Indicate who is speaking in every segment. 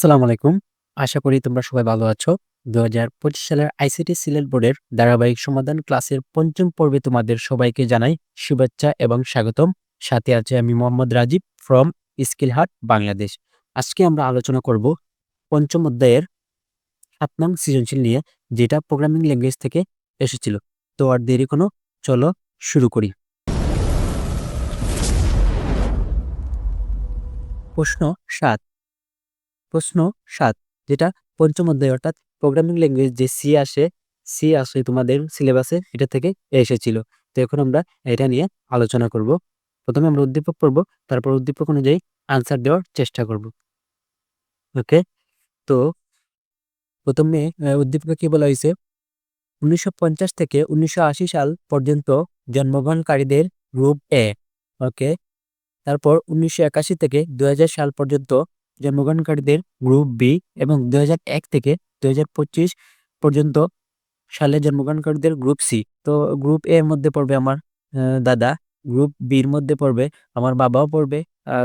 Speaker 1: আসসালামু আলাইকুম। আশা করি তোমরা সবাই ভালো আছো। ২০২৫ সালের আইসিটি সিলেট বোর্ডের ধারাবাহিক সমাধান ক্লাসের ৫ম পর্বে তোমাদের সবাইকে জানাই শুভেচ্ছা এবং স্বাগতম। সাথে আছে আমি মোহাম্মদ রাজীব ফ্রম স্কিল হাট বাংলাদেশ। আজকে আমরা আলোচনা করব ৫ম অধ্যায়ের ৭ নং সৃজনশীল নিয়ে, যেটা প্রোগ্রামিং ল্যাঙ্গুয়েজ থেকে এসেছিল। তো আর দেরি কোনো, চলো শুরু করি। প্রশ্ন ৭ প্রশ্ন ৭, যেটা পঞ্চম অধ্যায় অর্থাৎ প্রোগ্রামিং ল্যাঙ্গুয়েজ যে সি আসে তোমাদের সিলেবাসে, এটা থেকে এসেছিল। তো এখন আমরা এটা নিয়ে আলোচনা করব। প্রথমে আমরা উদ্দীপক পড়ব, তারপর উদ্দীপক অনুযায়ী আনসার দেওয়ার চেষ্টা করব। ওকে, তো প্রথমে উদ্দীপকে কি বলা হয়েছে? ১৯৫০ থেকে ১৯৮০ সাল পর্যন্ত জন্মগ্রহণকারীদের গ্রুপ এ। ওকে, তারপর ১৯৮১ থেকে ২০০০ সাল পর্যন্ত জন্মগ্রহণকারীদের গ্রুপ বি এবং ২০০১ থেকে ২০২৫ পর্যন্ত সালে জন্মগ্রহণকারীদের গ্রুপ সি। তো গ্রুপ এ এর মধ্যে পড়বে আমার দাদা, গ্রুপ বির মধ্যে পড়বে আমার বাবাও পড়বে,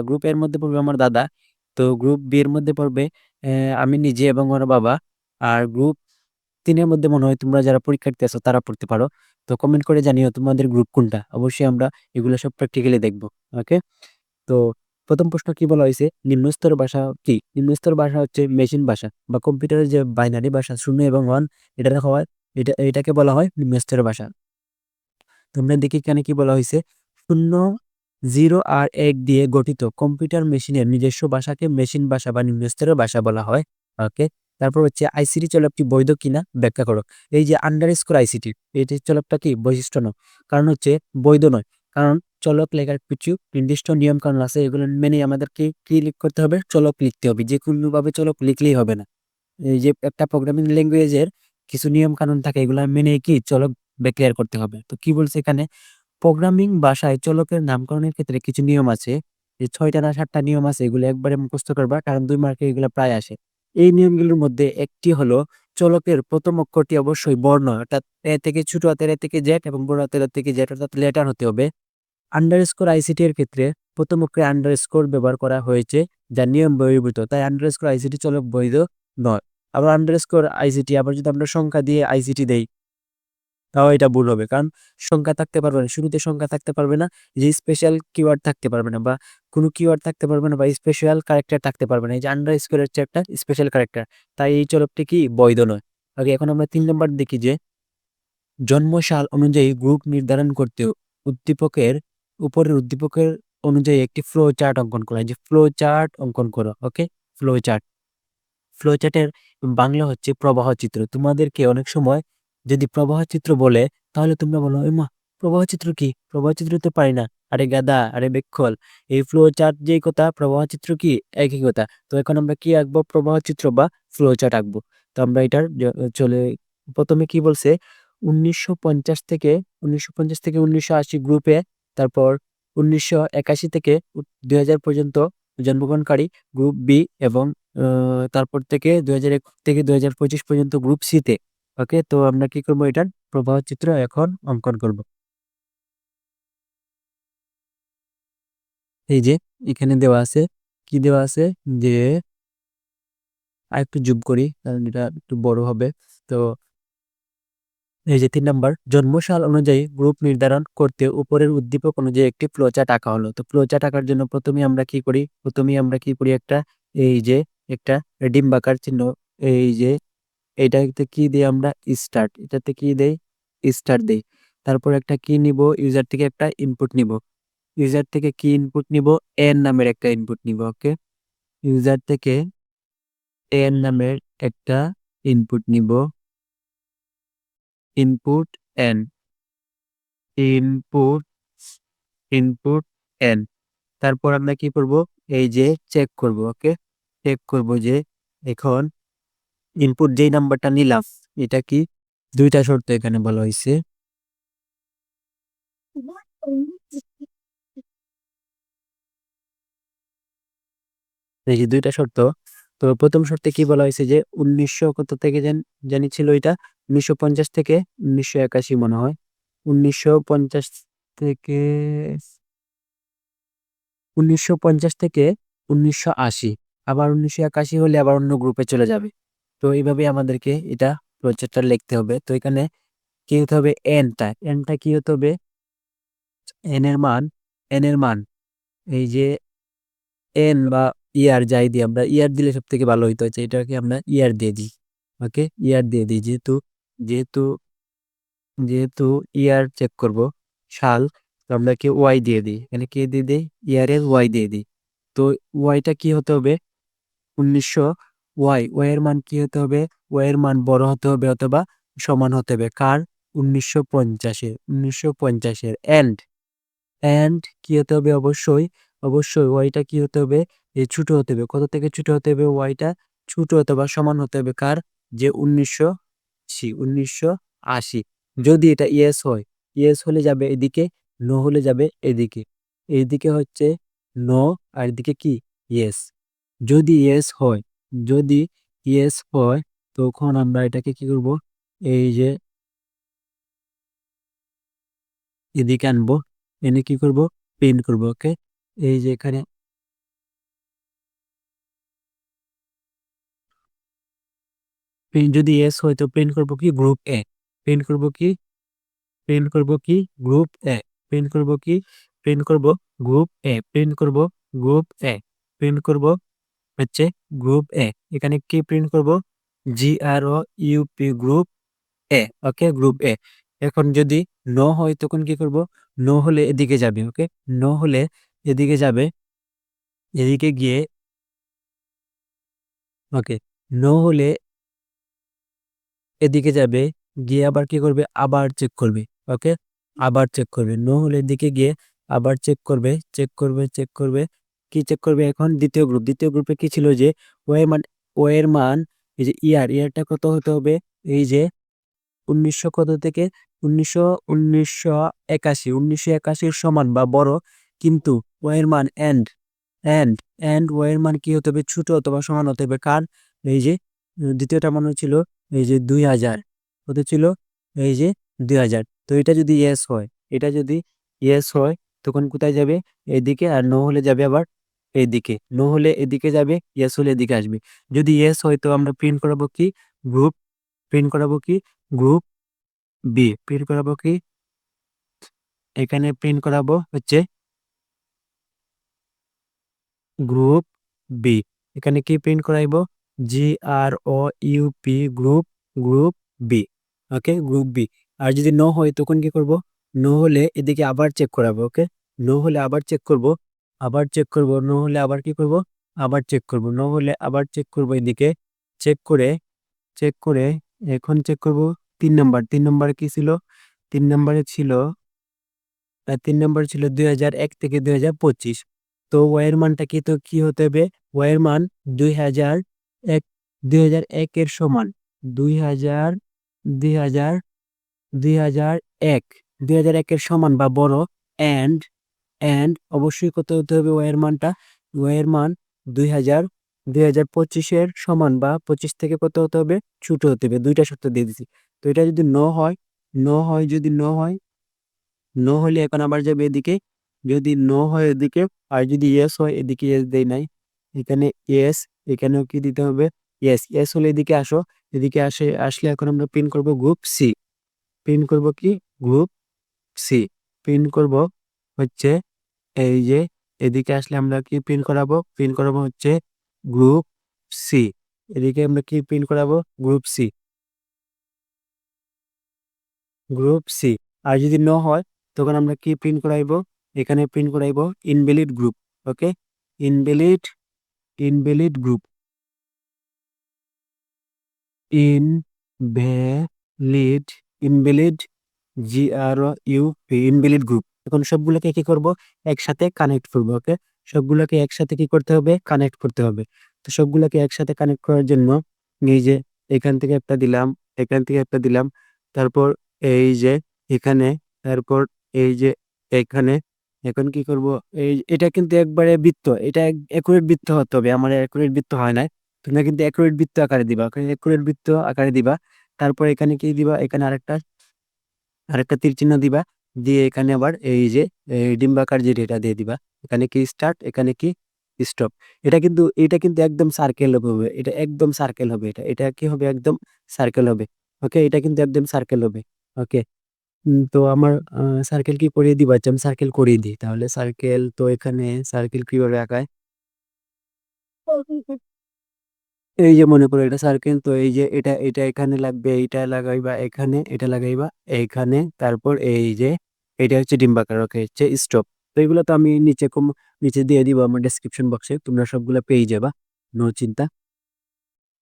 Speaker 1: গ্রুপ এর মধ্যে পড়বে আমার দাদা, তো গ্রুপ বি এর মধ্যে পড়বে আমি নিজে এবং আমার বাবা, আর গ্রুপ ৩ এর মধ্যে মনে হয় তোমরা যারা পরীক্ষার্থী আছো তারা পড়তে পারো। তো কমেন্ট করে জানিও তোমাদের গ্রুপ কোনটা। অবশ্যই আমরা এগুলো সব প্র্যাকটিক্যালি দেখব। ওকে, তো প্রথম প্রশ্ন কি বলা হয়েছে? নিম্নস্তর ভাষা কি? নিম্নস্তর ভাষা হচ্ছে মেশিন ভাষা বা কম্পিউটারের যে বাইনারি ভাষা 0 এবং 1, এটা রাখা হয়, এটাকে বলা হয় নিম্নস্তর ভাষা। তোমরা দেখি এখানে কি বলা হয়েছে? 0, 0 আর 1 দিয়ে গঠিত কম্পিউটার মেশিনের নিজস্ব ভাষাকে মেশিন ভাষা বা নিম্নস্তরের ভাষা বলা হয়। ওকে, তারপর হচ্ছে আইসিটি চলকটি বৈধ কিনা ব্যাখ্যা করো। এই যে আন্ডারস্কোর আইসিটি, এটি চলকটা কি বৈশিষ্ট্য নয়, কারণ হচ্ছে বৈধ নয়। কারণ চলক লেখার কিছু নির্দিষ্ট নিয়ম কানুন আছে, এগুলো মেনে আমাদেরকে কি করতে হবে? চলক লিখতে হবে। যে কোনোভাবে চলক লিখলেই হবে না। এই যে একটা প্রোগ্রামিং ল্যাঙ্গুয়েজের কিছু নিয়ম কানুন থাকে, এগুলো মেনে কি চলক ডিক্লেয়ার করতে হবে। তো কি বলছে এখানে? প্রোগ্রামিং ভাষায় চলকের নামকরণের ক্ষেত্রে কিছু নিয়ম আছে। এই ৬টা না ৭টা নিয়ম আছে, এগুলো একবারে মুখস্থ করবা, কারণ ২ মার্কে এগুলো প্রায় আসে। এই নিয়মগুলোর মধ্যে একটি হলো চলকের প্রথম অক্ষরটি অবশ্যই বর্ণ, অর্থাৎ এ থেকে ছোট হাতের এ থেকে জেড এবং বড় হাতের এ থেকে জেড, অর্থাৎ লেটার হতে হবে। আন্ডারস্কোর আইসিটি এর ক্ষেত্রে প্রথম অক্ষরে আন্ডারস্কোর ব্যবহার করা হয়েছে, যা নিয়ম বহির্ভূত, তাই আন্ডারস্কোর আইসিটি চলক বৈধ নয়। আবার আন্ডারস্কোর আইসিটি আবার যদি আমরা সংখ্যা দিয়ে আইসিটি দেই, তাও এটা ভুল হবে, কারণ সংখ্যা থাকতে পারবে না, শুরুতে সংখ্যা থাকতে পারবে না, যে স্পেশাল কিওয়ার্ড থাকতে পারবে না, বা কোনো কিওয়ার্ড থাকতে পারবে না, বা স্পেশাল ক্যারেক্টার থাকতে পারবে না। এই যে আন্ডারস্কোর হচ্ছে একটা স্পেশাল ক্যারেক্টার, তাই এই চলকটি কি বৈধ নয়। ওকে, এখন আমরা ৩ নম্বর দেখি যে জন্মসাল অনুযায়ী গ্রুপ নির্ধারণ করতে উদ্দীপকের উপরের উদ্দীপকের অনুযায়ী একটি ফ্লো চার্ট অঙ্কন করা। যে ফ্লো চার্ট অঙ্কন করো। ওকে, ফ্লো চার্ট, ফ্লো চার্টের বাংলা হচ্ছে প্রবাহ চিত্র। তোমাদেরকে অনেক সময় যদি প্রবাহ চিত্র বলে, তাহলে তোমরা বলো, মা প্রবাহ চিত্র কি? প্রবাহ চিত্র তো পারি না। আরে গাদা, আরে বেক্ষল, এই ফ্লো চার্ট যেই কথা, প্রবাহ চিত্র কি একই কথা। তো এখন আমরা কি আঁকবো? প্রবাহ চিত্র বা ফ্লো চার্ট আঁকবো। তো আমরা এটার চলে, প্রথমে কি বলছে? ১৯৫০ থেকে ১৯৫০ থেকে ১৯৮০ গ্রুপে, তারপর ১৯৮১ থেকে ২০০০ পর্যন্ত জন্মগ্রহণকারী গ্রুপ বি, এবং তারপর থেকে ২০০১ থেকে ২০২৫ পর্যন্ত গ্রুপ সি-তে। ওকে, তো আমরা কি করব? এটার প্রবাহ চিত্র এখন অঙ্কন করব। এই যে এখানে দেওয়া আছে, কি দেওয়া আছে? যে আরেকটু জুম করি, কারণ এটা একটু বড় হবে। তো এই যে ৩ নাম্বার, জন্মসাল অনুযায়ী গ্রুপ নির্ধারণ করতে উপরের উদ্দীপক অনুযায়ী একটি ফ্লোচার্ট আঁকা হলো। তো ফ্লোচার্ট আঁকার জন্য প্রথমেই আমরা কি করি? একটা, এই যে একটা ডিম্বাকার চিহ্ন, এই যে এইটাতে কি দেই আমরা? স্টার্ট। এটাতে কি দেই? স্টার দেই। তারপর একটা কি নিব? ইউজার থেকে একটা ইনপুট নিব। ইউজার থেকে কি ইনপুট নিব? এন নামের একটা ইনপুট নিব। ওকে, ইউজার থেকে এন নামের একটা ইনপুট নিব। Input N, input input N. তারপর আমরা কি করব? এই যে চেক করব। ওকে, চেক করব যে এখন ইনপুট যেই নাম্বারটা নিলাম, এটা কি? ২ টা শর্ত এখানে বলা হইছে। এই যে ২ টা শর্ত। তো প্রথম শর্তে কি বলা হয়েছে? যে ১৯০০ কত থেকে জানি ছিল এটা? ১৯৫০ থেকে ১৯৮১ মনে হয়। ১৯৫০ থেকে ১৯৫০ থেকে ১৯৮০। আবার 1981 হলে আবার অন্য গ্রুপে চলে যাবে। তো এইভাবে আমাদেরকে এটা প্রজেক্টটা লিখতে হবে। তো এখানে কি হতে হবে, এনটা কি হতে হবে, এন এর মান এই যে এন বা ইয়ার যাই দিই, আমরা ইয়ার দিলে সব থেকে ভালো হইতো হচ্ছে, এটাকে আমরা ইয়ার দিয়ে দিই। ওকে, ইয়ার দিয়ে দিই, যেহেতু যেহেতু যেহেতু ইয়ার চেক করব সাল, তো আমরা কি ওয়াই দিয়ে দিই, এখানে কি দিয়ে দিই, ইয়ারের ওয়াই দিয়ে দিই। তো ওয়াইটা কি হতে হবে, 1900, ওয়াই এর মান কি হতে হবে, ওয়াই এর মান বড় হতে হবে অথবা সমান হতে হবে কার, 1950-এর এন্ড কি হতে হবে, অবশ্যই ওয়াইটা কি হতে হবে, এই ছোট হতে হবে, কত থেকে ছোট হতে হবে, ওয়াইটা ছোট অথবা সমান হতে হবে কার, যে 1980। যদি এটা ইয়েস হয়, ইয়েস হলে যাবে এদিকে, নো হলে যাবে এদিকে। এইদিকে হচ্ছে নো, আর এদিকে কি ইয়েস। যদি ইয়েস হয়, যদি ইয়েস হয়, তখন আমরা এটাকে কি করব, এই যে এদিকে আনবো, এনে কি করব, প্রিন্ট করব। ওকে, এই যে এখানে প্রিন্ট যদি এস হয় তো প্রিন্ট করব কি, গ্রুপ এ। প্রিন্ট করব কি, প্রিন্ট করব কি, গ্রুপ এ। প্রিন্ট করব কি, প্রিন্ট করব গ্রুপ এ। প্রিন্ট করব গ্রুপ এ। প্রিন্ট করব হচ্ছে গ্রুপ এ। এখানে কি প্রিন্ট করব, GROUP, গ্রুপ এ। ওকে, গ্রুপ এ। এখন যদি নো হয় তখন কি করব, নো হলে এদিকে যাবে। ওকে, নো হলে এদিকে যাবে, এদিকে গিয়ে, ওকে, নো হলে এদিকে যাবে, গিয়ে আবার কি করবে, আবার চেক করবে। ওকে, আবার চেক করবে, নো হলে এদিকে গিয়ে আবার চেক করবে কি চেক করবে, এখন দ্বিতীয় গ্রুপে কি ছিল, যে ও এর মান এই যে ইয়ারটা কত হতে হবে, এই যে 1900 কত থেকে, 1981 সমান বা বড়, কিন্তু ও এর মান এন্ড ও এর মান কি হতে হবে, ছোট অথবা সমান হতে হবে কার, এই যে দ্বিতীয়টা মান ছিল এই যে 2000, কত ছিল, এই যে 2000। তো এটা যদি ইয়েস হয়, এটা যদি ইয়েস হয়, তখন কোথায় যাবে, এদিকে, আর নো হলে যাবে আবার এইদিকে। নো হলে এদিকে যাবে, ইয়েস হলে এদিকে আসবে। যদি ইয়েস হয় তো আমরা প্রিন্ট করাবো কি, গ্রুপ প্রিন্ট করাবো কি, গ্রুপ বি। প্রিন্ট করাবো কি, এখানে প্রিন্ট করাবো হচ্ছে গ্রুপ বি। এখানে কি প্রিন্ট করাইবো, GROUP, group B. Okay, group B. আর যদি নো হয় তখন কি করব, নো হলে এদিকে আবার চেক করাবো। ওকে, নো হলে আবার চেক করব, নো হলে আবার কি করব, আবার চেক করব, নো হলে আবার চেক করব এদিকে। চেক করে চেক করে এখন চেক করব 3 নাম্বার। 3 নাম্বারে কি ছিল, 3 নাম্বার ছিল 2001 থেকে 2025। তো ওয়ের মানটা কি, তো কি হতে হবে, ওয়ের মান 2001, 2001 এর সমান, 2000 2000 2001 2001 এর সমান বা বড়। এন্ড অবশ্যই কত হতে হবে, ওয়ের মান 2000 2025-এর সমান বা 25 থেকে কত হতে হবে, ছোট হতে হবে। দুইটা শর্ত দিয়ে দিছি। তো এটা যদি যদি নো হলে এখন আবার যাবে এদিকে, যদি নো হয় এদিকে, আর যদি ইয়েস হয়, এদিকে ইয়েস দেই নাই, এখানে ইয়েস, এখানেও কি দিতে হবে, ইয়েস হলে এদিকে আসো, আসলে এখন আমরা প্রিন্ট করব গ্রুপ সি। প্রিন্ট করব কি, গ্রুপ সি। প্রিন্ট করব হচ্ছে এই যে এদিকে আসলে আমরা কি প্রিন্ট করাবো হচ্ছে গ্রুপ সি। এদিকে আমরা কি প্রিন্ট করাবো, গ্রুপ সি। আর যদি নো হয় তখন আমরা কি প্রিন্ট করাইবো, এখানে প্রিন্ট করাইবো invalid group. Okay, invalid group, invalid invalid GROUP, invalid group. এখন সবগুলোকে কি করব, একসাথে কানেক্ট করব। ওকে, সবগুলোকে একসাথে কি করতে হবে, কানেক্ট করতে হবে। তো সবগুলোকে একসাথে কানেক্ট করার জন্য এই যে এখান থেকে একটা দিলাম, এখান থেকে একটা দিলাম, তারপর এই যে এখানে, তারপর এই যে এখানে। এখন কি করব, এটা কিন্তু একবারে বৃত্ত, এটা একুরেট বৃত্ত হতে হবে, আমার একুরেট বৃত্ত হয় না। তোমরা কিন্তু একুরেট বৃত্ত আকারে দিবা, একুরেট বৃত্ত আকারে দিবা। তারপর এখানে কি দিবা, এখানে আরেকটা আরেকটা তীর চিহ্ন দিবা, দিয়ে এখানে আবার এই যে ডিম্বাকার যে এটা দিয়ে দিবা। এখানে কি স্টার্ট, এখানে কি স্টপ। এটা কিন্তু একদম সার্কেল হবে। এটা একদম সার্কেল হবে এটা। এটা কি হবে? একদম সার্কেল হবে। ওকে? এটা কিন্তু একদম সার্কেল হবে। ওকে? তো আমার সার্কেল কি করিয়ে দিবা? আচ্ছা আমি সার্কেল করিয়ে দিই। তাহলে সার্কেল তো এখানে সার্কেল কিভাবে আঁকায়? এই যে মনে করো এটা সার্কেল, তো এই যে এটা এখানে লাগবে, এইটা লাগাইবা এখানে, এটা লাগাইবা এইখানে, তারপর এই যে এটা হচ্ছে ডিম্বাকার, ওকে হচ্ছে স্টপ। তো এগুলো তো আমি নিচে দিয়ে দিব আমার ডেসক্রিপশন বক্সে, তোমরা সবগুলা পেয়ে যাবা, নো চিন্তা।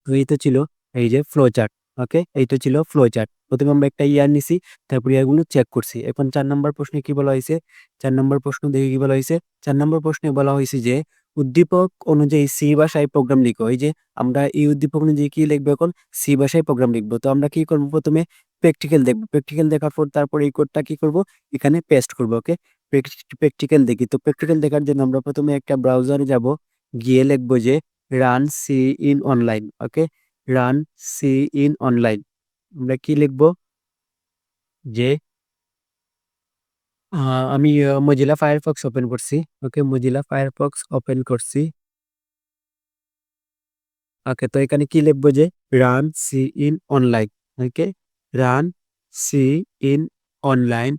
Speaker 1: তো এই তো ছিল এই যে ফ্লো চার্ট। ওকে, এই তো ছিল ফ্লো চার্ট। প্রথমে আমরা একটা ইয়ার নিছি, তারপর ইয়ারগুলো চেক করছি। এখন 4 নম্বর প্রশ্নে কি বলা হয়েছে? 4 নম্বর প্রশ্ন দেখে কি বলা হয়েছে? 4 নম্বর প্রশ্নে বলা হয়েছে যে উদ্দীপক অনুযায়ী সি ভাষায় প্রোগ্রাম লিখো। এই যে আমরা এই উদ্দীপক অনুযায়ী কি লিখবো? এখন সি ভাষায় প্রোগ্রাম লিখবো। তো আমরা কি করবো? প্রথমে প্র্যাকটিক্যাল দেখবো। প্র্যাকটিক্যাল দেখার পর তারপর এই কোডটা কি করব? এখানে পেস্ট করবো। ওকে, প্র্যাকটিক্যাল দেখি। তো প্র্যাকটিক্যাল দেখার জন্য আমরা প্রথমে একটা ব্রাউজারে যাব, গিয়ে লিখবো যে run C in online. Okay, run C in online. আমরা কি লিখবো? যে আমি মজিলা ফায়ারফক্স ওপেন করছি। ওকে, মজিলা ফায়ারফক্স ওপেন করছি। ওকে, তো এখানে কি লিখবো? যে run C in online. Okay, run C in online,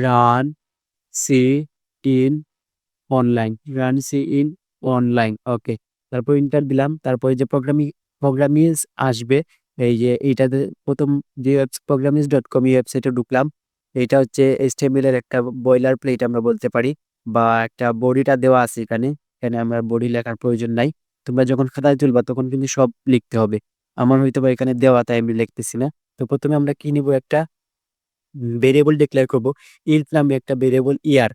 Speaker 1: run C in online, run C in online. Okay, তারপর ইন্টার দিলাম। তারপরে যে প্রোগ্রামিজ আসবে, এই যে এইটাতে প্রথম যে programmers.com এই ওয়েবসাইটে ঢুকলাম। এটা হচ্ছে HTML এর একটা বয়লার প্লেট আমরা বলতে পারি, বা একটা বডিটা দেওয়া আছে এখানে। এখানে আমরা বডি লেখার প্রয়োজন নাই। তোমরা যখন খাতায় তুলবা তখন কিন্তু সব লিখতে হবে। আমার হয়তো বা এখানে দেওয়া, তাই আমি লিখতেছি না। তো প্রথমে আমরা কি নিব? একটা ভেরিয়েবল ডিক্লেয়ার করব। ইন্ট নামে একটা ভেরিয়েবল ইয়ার।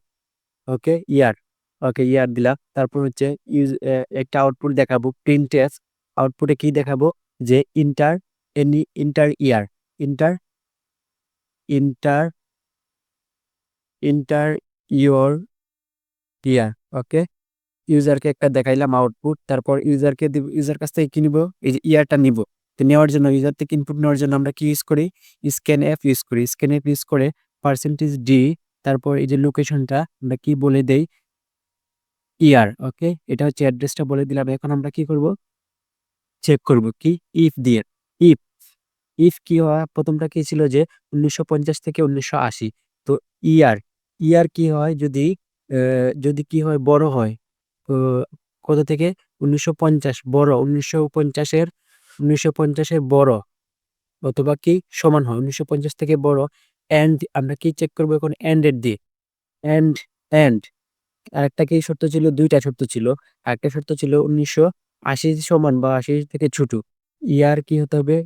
Speaker 1: ওকে, ইয়ার। ওকে, ইয়ার দিলাম। তারপর হচ্ছে একটা আউটপুট দেখাবো, প্রিন্টএফ। আউটপুটে কি দেখাবো? যে enter year, enter enter enter your year. Okay, ইউজারকে একটা দেখাইলাম আউটপুট। তারপর ইউজার কাছ থেকে কি নিব? এই যে ইয়ারটা নিব। তো নেওয়ার জন্য, ইউজার থেকে ইনপুট নেওয়ার জন্য আমরা কি ইউজ করি? স্ক্যানএফ ইউজ করি। স্ক্যানএফ ইউজ করে %d, তারপর এই যে লোকেশনটা আমরা কি বলে দেই? ইয়ার। ওকে, এটা হচ্ছে অ্যাড্রেসটা বলে দিলাম। এখন আমরা কি করব? চেক করব কি? ইফ দিয়ে। ইফ ইফ কি হয়? প্রথমটা কি ছিল? যে 1950 থেকে 1980। তো ইয়ার ইয়ার কি হয়? যদি কি হয়? বড় হয়। তো কত থেকে? 1950 বড়, 1950 এর বড়, অথবা কি সমান হয় 1950 থেকে বড়। এন্ড আমরা কি চেক করবো এখন? এন্ডেড দিয়ে। এন্ড এন্ড আরেকটা কি শর্ত ছিল? দুইটা শর্ত ছিল। আরেকটা শর্ত ছিল 1980 সমান বা 80 থেকে ছোট। ইয়ার কি হতে হবে?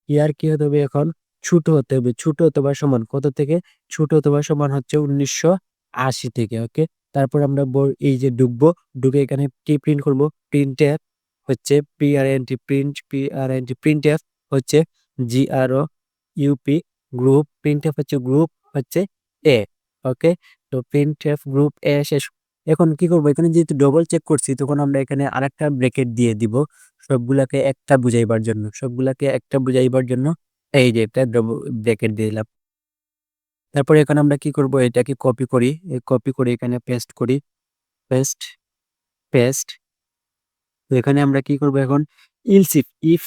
Speaker 1: ইয়ার কি হতে হবে এখন? ছোট হতে হবে। ছোট অথবা সমান কত থেকে? ছোট অথবা সমান হচ্ছে 1980 থেকে। ওকে, তারপর আমরা এই যে ঢুকবো, ঢুকে এখানে কি প্রিন্ট করবো? প্রিন্ট এফ হচ্ছে প্রিন্ট এফ হচ্ছে GROUP গ্রুপ। প্রিন্ট এফ হচ্ছে গ্রুপ হচ্ছে এ। ওকে, তো প্রিন্ট এফ গ্রুপ এ শেষ। এখন কি করবো? এখানে যেহেতু ডবল চেক করছি, তখন আমরা এখানে আরেকটা ব্রেকেট দিয়ে দিব সবগুলাকে একটা বুঝাইবার জন্য এই যে একটা ব্র্যাকেট দিয়ে দিলাম। তারপরে এখানে আমরা কি করব? এটাকে কপি করি, কপি করে এখানে পেস্ট করি, পেস্ট পেস্ট। তো এখানে আমরা কি করব এখন? ইলস ইফ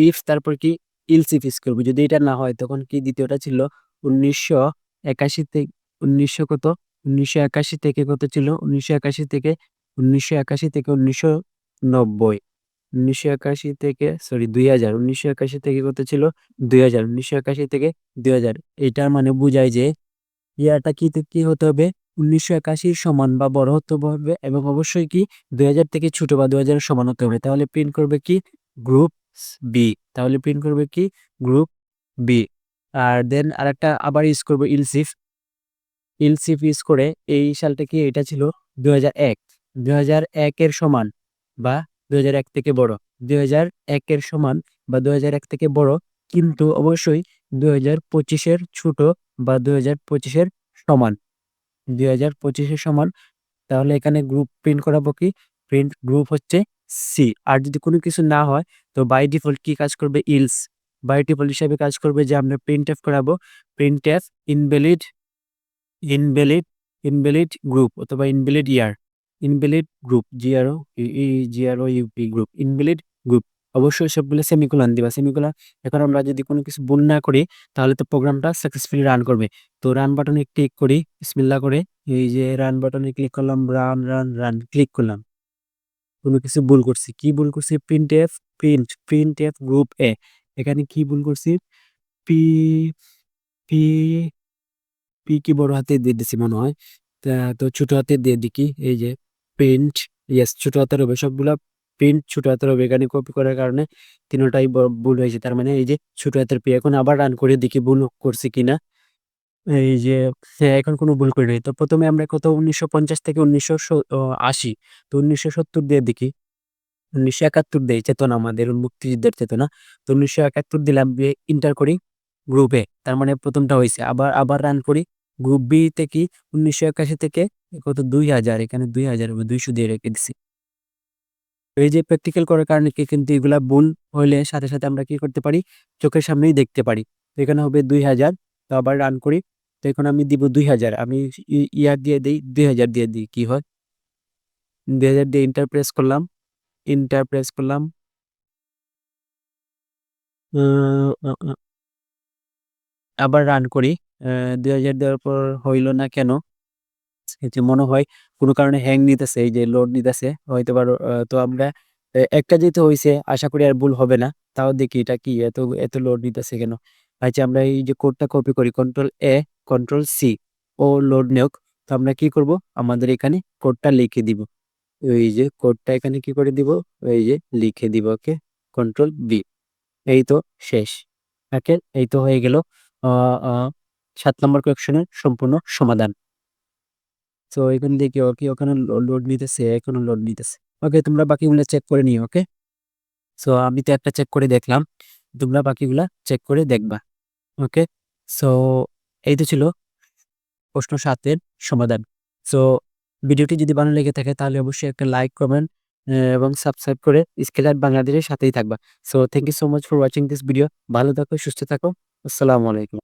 Speaker 1: ইফ তারপর কি? ইলস ইফ ইউজ করবো। যদি এটা না হয় তখন কি? দ্বিতীয়টা ছিল 1981 থেকে 1900 কত? 1981 থেকে কত ছিল? 1981 থেকে 1990। 1981 থেকে সরি 2000। 1981 থেকে কত ছিল? 2000। 1981 থেকে 2000। এটার মানে বুঝায় যে ইয়ারটা কি হতে হবে? 1981 সমান বা বড় হতে হবে, এবং অবশ্যই কি 2000 থেকে ছোট বা 2000 সমান হতে হবে। তাহলে প্রিন্ট করবে কি? Group B. তাহলে প্রিন্ট করবে কি? Group B. আর দেন আরেকটা আবার ইউজ করবো ইলসিফ ইউজ করে। এই সালটা কি? এটা ছিল 2001। 2001 এর সমান বা 2001 থেকে বড়। 2001 এর সমান বা 2001 থেকে বড়, কিন্তু অবশ্যই 2025 এর ছোট বা 2025 এর সমান। 2025 এর সমান। তাহলে এখানে গ্রুপ প্রিন্ট করাবো কি? প্রিন্ট গ্রুপ হচ্ছে সি। আর যদি কোনো কিছু না হয়, তো বাই ডিফল্ট কি কাজ করবে? বাই ডিফল্ট হিসাবে কাজ করবে যে আমরা প্রিন্ট এফ করাবো, print F invalid invalid invalid group অথবা invalid year. Invalid group, GROUP group, invalid group. অবশ্যই সবগুলো সেমিকোলন দিবা, সেমিকোলন। এখন আমরা যদি কোনো কিছু ভুল না করি তাহলে তো প্রোগ্রামটা সাকসেসফুলি রান করবে। তো রান বাটনে ক্লিক করি বিসমিল্লাহ করে। এই যে রান বাটনে ক্লিক করলাম, রান রান রান ক্লিক করলাম। কোনো কিছু ভুল করছি, কি ভুল করছি? প্রিন্ট এফ গ্রুপ এ, এখানে কি ভুল করছি? পি পি পি কি বড় হাতে দিয়ে দিছি মনে হয়। তো ছোট হাতে দিয়ে দিকি। এই যে প্রিন্ট, ইয়েস ছোট হাতের হবে সবগুলা। প্রিন্ট ছোট হাতের হবে, এখানে কপি করার কারণে তিনটাই ভুল হয়েছে। তার মানে এই যে ছোট হাতের পি। এখন আবার রান করে দেখি ভুল করছি কিনা। এই যে হ্যাঁ, এখন কোনো ভুল করি নাই। তো প্রথমে আমরা কত 1950 থেকে 1980, তো 1970 দিয়ে দেখি। 1971 দেই, চেতনা আমাদের মুক্তিযুদ্ধের চেতনা। তো 1971 দিলাম, দিয়ে ইন্টার করি গ্রুপে, তার মানে প্রথমটা হয়েছে। আবার আবার রান করি গ্রুপ বি তে, কি 1981 থেকে কত 2000, এখানে 2000 200 দিয়ে রেখে দিছি। তো এই যে প্র্যাকটিক্যাল করার কারণে কি কিন্তু এগুলা ভুল হইলে সাথে সাথে আমরা কি করতে পারি, চোখের সামনেই দেখতে পারি। তো এখানে হবে 2000। তো আবার রান করি। তো এখন আমি দিব 2000, আমি ইয়ার দিয়ে দিই, 2000 দিয়ে দিই, কি হয় 2000 দিয়ে ইন্টার প্রেস করলাম, ইন্টার প্রেস করলাম। আবার রান করি। 2000 দেওয়ার পর হইল না কেন? এই যে মনে হয় কোনো কারণে হ্যাং নিতেছে, এই যে লোড নিতেছে হয়তো পারো। তো আমরা একটা যেহেতু হয়েছে, আশা করি আর ভুল হবে না। তাও দেখি এটা কি এত এত লোড নিতেছে কেন। আচ্ছা, আমরা এই যে কোডটা কপি করি, Ctrl+A Ctrl+C, ও লোড নেওক। তো আমরা কি করব, আমাদের এখানে কোডটা লিখে দিব। এই যে কোডটা এখানে কি করে দিব, এই যে লিখে দিব। ওকে, Ctrl+V। এই তো শেষ। ওকে, এই তো হয়ে গেল 7 নম্বর কোয়েকশনের সম্পূর্ণ সমাধান। তো এখানে দেখি ওকে, ওখানে লোড নিতেছে, এখনো লোড নিতেছে। ওকে, তোমরা বাকিগুলো চেক করে নিও। ওকে, সো আমি তো একটা চেক করে দেখলাম, তোমরা বাকিগুলা চেক করে দেখবা। ওকে, সো এই তো ছিল প্রশ্ন 7-এর সমাধান। সো ভিডিওটি যদি ভালো লেগে থাকে তাহলে অবশ্যই একটা লাইক, কমেন্ট এবং সাবস্ক্রাইব করে স্কেলার বাংলাদেশের সাথেই থাকবা। So thank you so much for watching this video. ভালো থাকো, সুস্থ থাকো। আসসালামু আলাইকুম।